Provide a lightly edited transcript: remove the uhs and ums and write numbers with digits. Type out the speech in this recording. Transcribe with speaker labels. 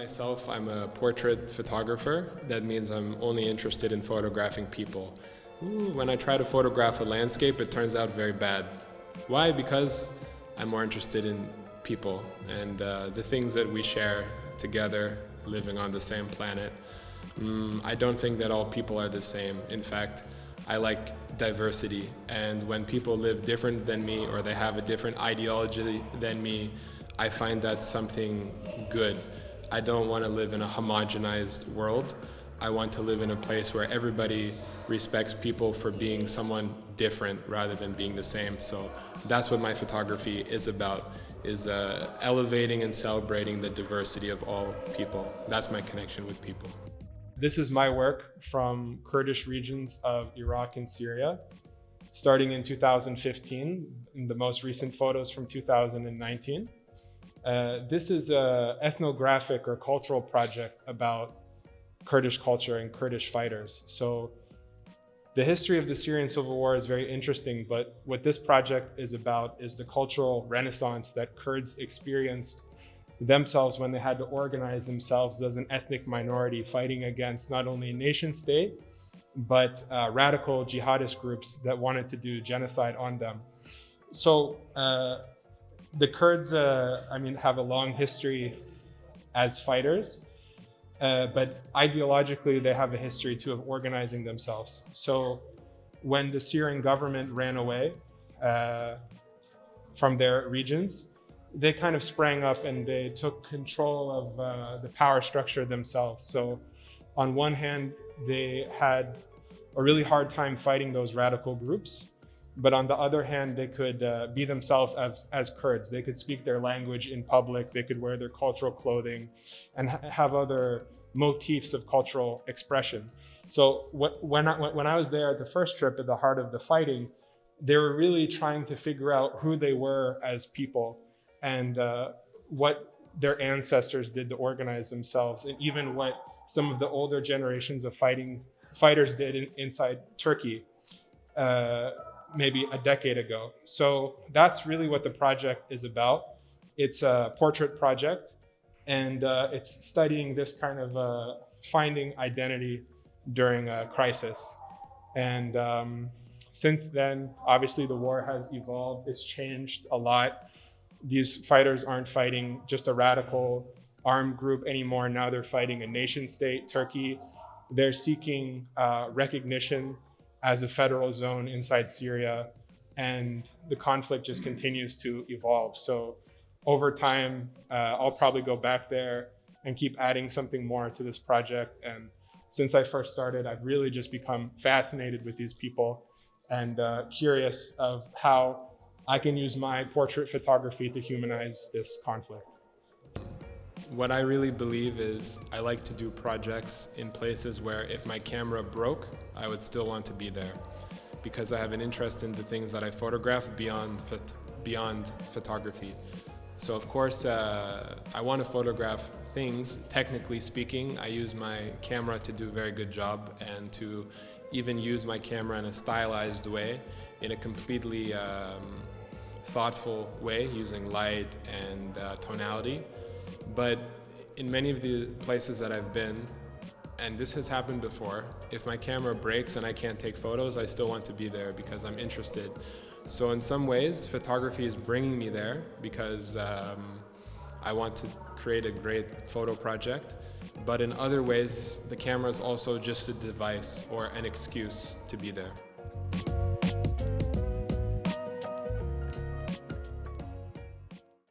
Speaker 1: myself, I'm a portrait photographer. That means I'm only interested in photographing people. When I try to photograph a landscape, it turns out very bad. Why? Because I'm more interested in people and the things that we share together, living on the same planet. I don't think that all people are the same. In fact, I like diversity, and when people live different than me or they have a different ideology than me, I find that something good. I don't want to live in a homogenized world. I want to live in a place where everybody respects people for being someone different rather than being the same. So that's what my photography is about, is elevating and celebrating the diversity of all people. That's my connection with people.
Speaker 2: This is my work from Kurdish regions of Iraq and Syria, starting in 2015, in the most recent photos from 2019. This is an ethnographic or cultural project about Kurdish culture and Kurdish fighters. So the history of the Syrian civil war is very interesting, but what this project is about is the cultural renaissance that Kurds experienced themselves when they had to organize themselves as an ethnic minority, fighting against not only a nation state, but radical jihadist groups that wanted to do genocide on them. So the Kurds, have a long history as fighters, but ideologically they have a history too of organizing themselves. So when the Syrian government ran away from their regions, they kind of sprang up and they took control of the power structure themselves. So on one hand, they had a really hard time fighting those radical groups. But on the other hand, they could be themselves as Kurds. They could speak their language in public. They could wear their cultural clothing and have other motifs of cultural expression. So when I was there at the first trip, at the heart of the fighting, they were really trying to figure out who they were as people and what their ancestors did to organize themselves, and even what some of the older generations of fighters did inside Turkey. Maybe a decade ago. So that's really what the project is about. It's a portrait project, and it's studying this kind of finding identity during a crisis. And since then, obviously the war has evolved, it's changed a lot. These fighters aren't fighting just a radical armed group anymore. Now they're fighting a nation state, Turkey. They're seeking recognition as a federal zone inside Syria, and the conflict just continues to evolve. So over time, I'll probably go back there and keep adding something more to this project. And since I first started, I've really just become fascinated with these people and curious of how I can use my portrait photography to humanize this conflict.
Speaker 1: What I really believe is I like to do projects in places where if my camera broke, I would still want to be there, because I have an interest in the things that I photograph beyond photography. So of course, I want to photograph things. Technically speaking, I use my camera to do a very good job, and to even use my camera in a stylized way, in a completely thoughtful way, using light and tonality. But in many of the places that I've been, and this has happened before, if my camera breaks and I can't take photos, I still want to be there because I'm interested. So in some ways, photography is bringing me there because I want to create a great photo project. But in other ways, the camera is also just a device or an excuse to be there.